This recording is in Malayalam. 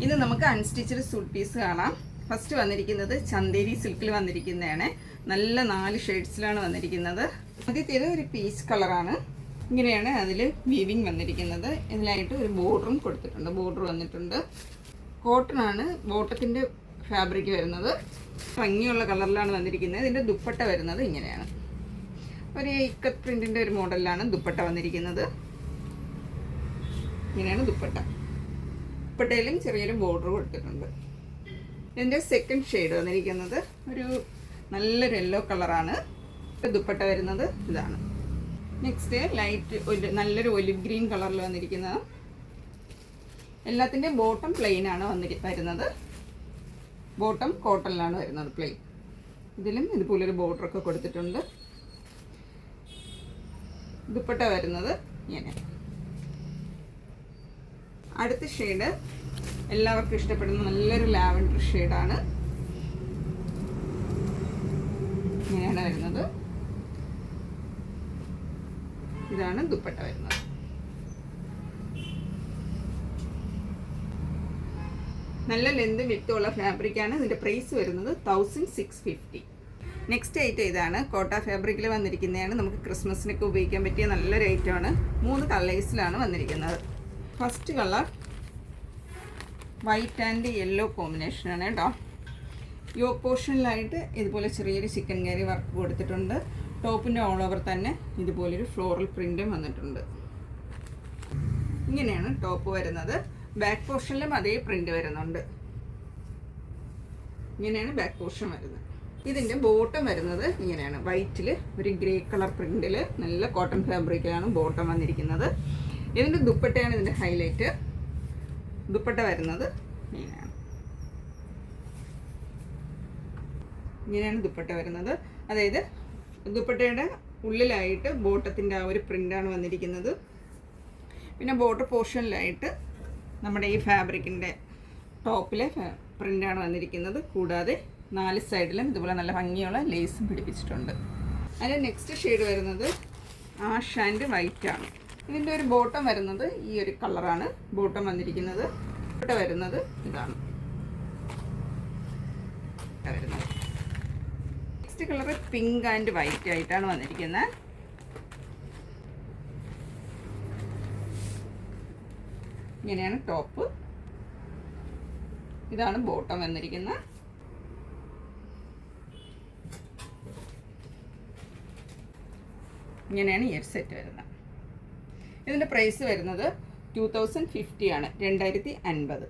ഇത് നമുക്ക് അൺസ്റ്റിച്ചഡ് സൂട്ട് പീസ് കാണാം. ഫസ്റ്റ് വന്നിരിക്കുന്നത് ചന്തേരി സിൽക്കിൽ വന്നിരിക്കുന്നതാണ്. നല്ല 4 ഷെയ്ഡ്സിലാണ് വന്നിരിക്കുന്നത്. ആദ്യത്തേത് ഒരു പീച്ച് കളറാണ്. ഇങ്ങനെയാണ് അതിൽ വീവിങ് വന്നിരിക്കുന്നത്. ഇതിലായിട്ട് ഒരു ബോർഡറും കൊടുത്തിട്ടുണ്ട്. ബോർഡർ വന്നിട്ടുണ്ട്. കോട്ടൺ ആണ് ബോട്ടത്തിൻ്റെ ഫാബ്രിക് വരുന്നത്. ഭംഗിയുള്ള കളറിലാണ് വന്നിരിക്കുന്നത്. ഇതിൻ്റെ ദുപ്പട്ട വരുന്നത് ഇങ്ങനെയാണ്. ഒരു ഇക്കത്ത് പ്രിൻറ്റിൻ്റെ ഒരു മോഡലിലാണ് ദുപ്പട്ട വന്നിരിക്കുന്നത്. ഇങ്ങനെയാണ് ദുപ്പട്ട. ദുപ്പട്ടയിലും ചെറിയൊരു ബോർഡർ കൊടുത്തിട്ടുണ്ട്. ഇതിൻ്റെ സെക്കൻഡ് ഷെയ്ഡ് വന്നിരിക്കുന്നത് ഒരു നല്ലൊരു യെല്ലോ കളറാണ്. ദുപ്പട്ട വരുന്നത് ഇതാണ്. നെക്സ്റ്റ് ലൈറ്റ് നല്ലൊരു ഒലിവ് ഗ്രീൻ കളറിൽ വന്നിരിക്കുന്നത്. എല്ലാത്തിൻ്റെയും ബോട്ടം പ്ലെയിൻ ആണ് വരുന്നത്. ബോട്ടം കോട്ടണിലാണ് വരുന്നത്, പ്ലെയിൻ. ഇതിലും ഇതുപോലൊരു ബോർഡറൊക്കെ കൊടുത്തിട്ടുണ്ട്. ദുപ്പട്ട വരുന്നത് ഇങ്ങനെ. അടുത്ത ഷെയ്ഡ് എല്ലാവർക്കും ഇഷ്ടപ്പെടുന്ന നല്ലൊരു ലാവൻഡർ ഷെയ്ഡാണ്. ഇങ്ങനെയാണ് വരുന്നത്. ഇതാണ് ദുപ്പട്ട വരുന്നത്. നല്ല ലെന്ത് വിട്ടുള്ള ഫാബ്രിക്കാണ്. ഇതിൻ്റെ പ്രൈസ് വരുന്നത് 1650. നെക്സ്റ്റ് ഐറ്റം ഇതാണ്. കോട്ട ഫാബ്രിക്കിൽ വന്നിരിക്കുന്നതാണ്. നമുക്ക് ക്രിസ്മസിനൊക്കെ ഉപയോഗിക്കാൻ പറ്റിയ നല്ലൊരു ഐറ്റമാണ്. 3 കളേഴ്സിലാണ് വന്നിരിക്കുന്നത്. First colour white and yellow കോമ്പിനേഷനാണ് കേട്ടോ. യോക്ക് പോർഷനിലായിട്ട് ഇതുപോലെ ചെറിയൊരു ചിക്കൻ കറി വർക്ക് കൊടുത്തിട്ടുണ്ട്. ടോപ്പിൻ്റെ ഓൾ ഓവർ തന്നെ ഇതുപോലൊരു ഫ്ലോറൽ പ്രിൻറ്റും വന്നിട്ടുണ്ട്. ഇങ്ങനെയാണ് ടോപ്പ് വരുന്നത്. ബാക്ക് പോർഷനിലും അതേ പ്രിൻ്റ് വരുന്നുണ്ട്. ഇങ്ങനെയാണ് ബാക്ക് പോർഷൻ വരുന്നത്. ഇതിൻ്റെ ബോട്ടം വരുന്നത് ഇങ്ങനെയാണ്. വൈറ്റിൽ ഒരു ഗ്രേ കളർ പ്രിൻറ്റിൽ നല്ല കോട്ടൺ ഫാബ്രിക്കിലാണ് ബോട്ടം വന്നിരിക്കുന്നത്. ഇതിൻ്റെ ദുപ്പട്ടയാണ് ഇതിൻ്റെ ഹൈലൈറ്റ്. ദുപ്പട്ട വരുന്നത് ഇങ്ങനെയാണ്. ഇങ്ങനെയാണ് ദുപ്പട്ട വരുന്നത്. അതായത് ദുപ്പട്ടയുടെ ഉള്ളിലായിട്ട് ബോട്ടത്തിൻ്റെ ആ ഒരു പ്രിൻ്റാണ് വന്നിരിക്കുന്നത്. പിന്നെ ബോട്ടർ പോർഷനിലായിട്ട് നമ്മുടെ ഈ ഫാബ്രിക്കിൻ്റെ ടോപ്പിലെ പ്രിൻ്റാണ് വന്നിരിക്കുന്നത്. കൂടാതെ 4 സൈഡിലും ഇതുപോലെ നല്ല ഭംഗിയുള്ള ലേസും പിടിപ്പിച്ചിട്ടുണ്ട്. അതിൻ്റെ നെക്സ്റ്റ് ഷെയ്ഡ് വരുന്നത് ആഷ് ആൻഡ് വൈറ്റ് ആണ്. ഇതിൻ്റെ ഒരു ബോട്ടം വരുന്നത് ഈ ഒരു കളറാണ് ബോട്ടം വന്നിരിക്കുന്നത്. ഇവിടെ വരുന്നത് ഇതാണ് വരുന്നത്. Next colour pink and white ആയിട്ടാണ് വന്നിരിക്കുന്നത്. ഇങ്ങനെയാണ് ടോപ്പ്. ഇതാണ് ബോട്ടം വന്നിരിക്കുന്നത്. ഇങ്ങനെയാണ് ഇയർ സെറ്റ് വരുന്നത്. ഇതിൻ്റെ പ്രൈസ് വരുന്നത് 2050 ആണ്. 2050.